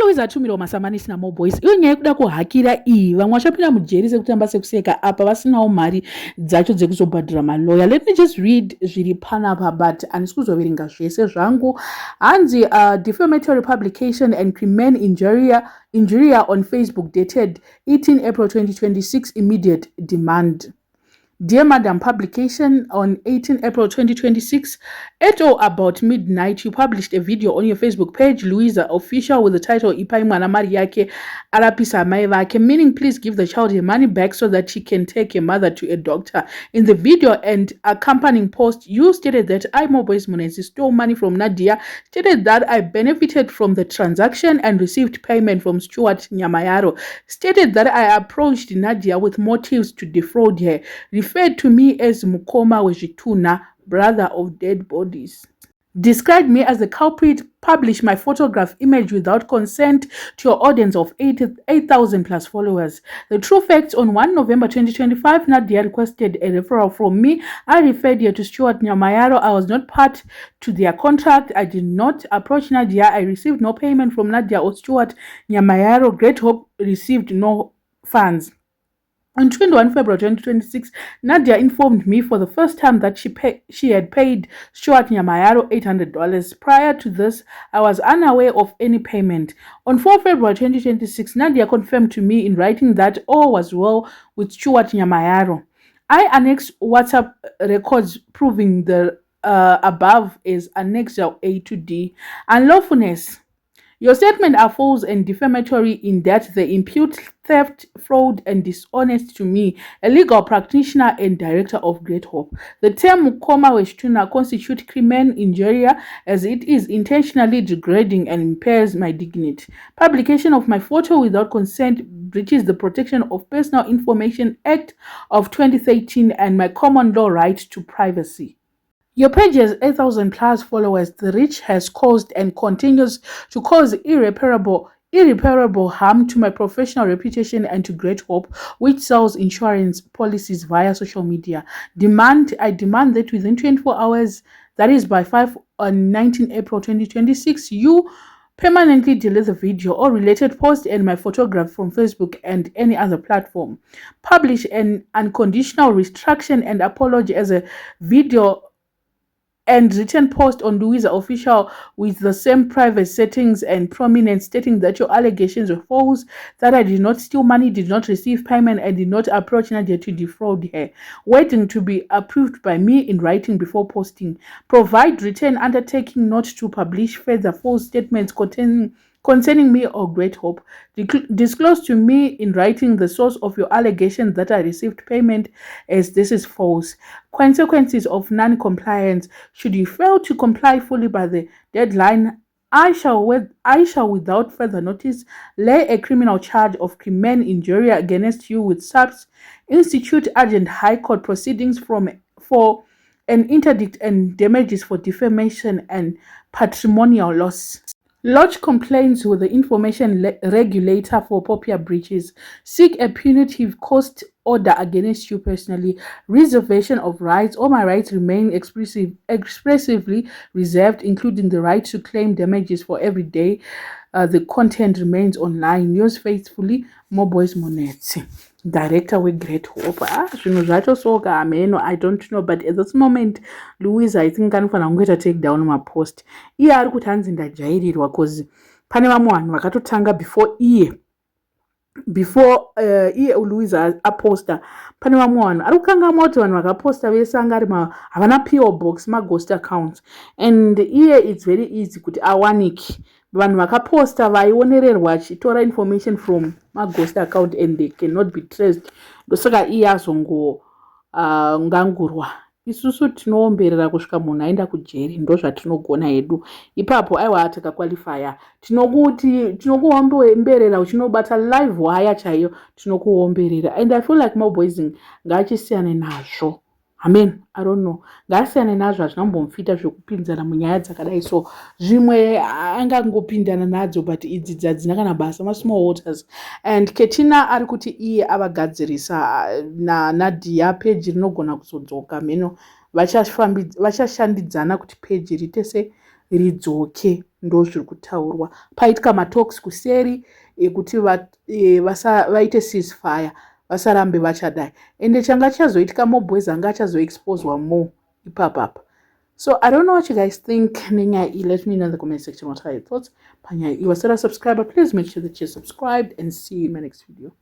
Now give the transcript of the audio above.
Louisa atumira masamanisi na Moboys iyo nyaya yekuda kuhakira iyi vamwe vachapinda mujeri sekutamba sekuseka apa vasinawo mari dzacho dzekuzobhadhira maloya. Let me just read zviri panapa but handisi kuzoverenga zvese zvangu. Hanzi defamatory publication and crimen injuria on Facebook dated 18 April 2026 immediate demand. Dear Madam, publication on 18 April 2026, at or about midnight, you published a video on your Facebook page, Louisa Official, with the title Ipai Mwana Mari Yake Arapisa Mai Vake, meaning please give the child your money back so that she can take your mother to a doctor. In the video and accompanying post, you stated that I, Moboys Munezi, stole money from Nadia, stated that I benefited from the transaction and received payment from Stuart Nyamayaro, stated that I approached Nadia with motives to defraud her, referred to me as Mukoma Wejituna, brother of dead bodies, described me as the culprit, published my photograph image without consent to your audience of 8,000 plus followers. The true facts: on 1 November 2025, Nadia requested a referral from me. I referred her to Stuart Nyamayaro. I was not part to their contract. I did not approach Nadia. I received no payment from Nadia or Stuart Nyamayaro. Great Hope received no funds. On 21 February 2026, Nadia informed me for the first time that she had paid Stuart Nyamayaro $800. Prior to this, I was unaware of any payment. On 4 February 2026, Nadia confirmed to me in writing that all was well with Stuart Nyamayaro. I annexed WhatsApp records proving the above is Annexure A to D. Unlawfulness. Your statements are false and defamatory in that they impute theft, fraud, and dishonest to me, a legal practitioner and director of Great Hope. The term Mukoma Weshtuna constitutes crimen injuria as it is intentionally degrading and impairs my dignity. Publication of my photo without consent breaches the Protection of Personal Information Act of 2013 and my common law right to privacy. Your page has 8,000 plus followers. The reach has caused and continues to cause irreparable harm to my professional reputation and to Great Hope, which sells insurance policies via social media. I demand that within 24 hours, that is by 5 on 19 April 2026, you permanently delete the video or related post and my photograph from Facebook and any other platform. Publish an unconditional retraction and apology as a video and written post on Louisa Official with the same private settings and prominence, stating that your allegations were false, that I did not steal money, did not receive payment, and did not approach Nadia to defraud her. Waiting to be approved by me in writing before posting. Provide written undertaking not to publish further false statements concerning me or Great Hope. Disclose to me in writing the source of your allegation that I received payment, as this is false. Consequences of non-compliance. Should you fail to comply fully by the deadline, I shall without further notice lay a criminal charge of crimen injuria against you with SAPS, institute urgent high court proceedings for an interdict and damages for defamation and patrimonial loss. Lodge complaints with the information regulator for POPIA breaches. Seek a punitive cost order against you personally. Reservation of rights. All my rights remain expressively reserved, including the right to claim damages for every day the content remains online. Yours faithfully, Moboys Munezi, director with Great Hope. I don't know, but at this moment, Louisa, I think I'm going to take down my post. Iye ari kuti hanzi ndajairirwa cause pane vamwe vanhu vakatotanga before Louisa aposta. Pane vamwe vanhu ari kukanganwa kuti vanhu vakaposta vese anga ari havana PO box, ghost accounts, and it's very easy kuti awanike. Vanhu vakaposta vaionererwa achitora information from ghost account and they cannot be traced. Ndosaka azongangurwa. Isusu tinoomberera kusvika munhu aenda kujeri, ndo zvatinogona hedu. Ipapo aiwa takakwalifya, tinokuomberera uchinobata live wire chaiyo, tinokuomberera. And I feel like Moboys ngaachisiyane nazvo. Amen. I don't know. Ngasiyane nazvo azvinambomufita zvekupinzana munyaya dzakadai, so zvimwe angangopindana nadzo, but idzi dzadzina kana basa small waters. And Ketina ari kuti iye avagadzirisa Nadia page rinogona kuzodzoka meno vachashandidzana kuti page ritese ridzoke. Ndo zviri kutaurwa. Paitika matalks kuseri ekuti vaite ceasefire, vasarambe vachadai. Ende changa chazoitika moboys anga achazoexposwa more ipapapa. So I don't know what you guys think. Let me know in the comment section what are your thoughts. Panya, you are still a subscriber. Please make sure that you're subscribed and see you in my next video.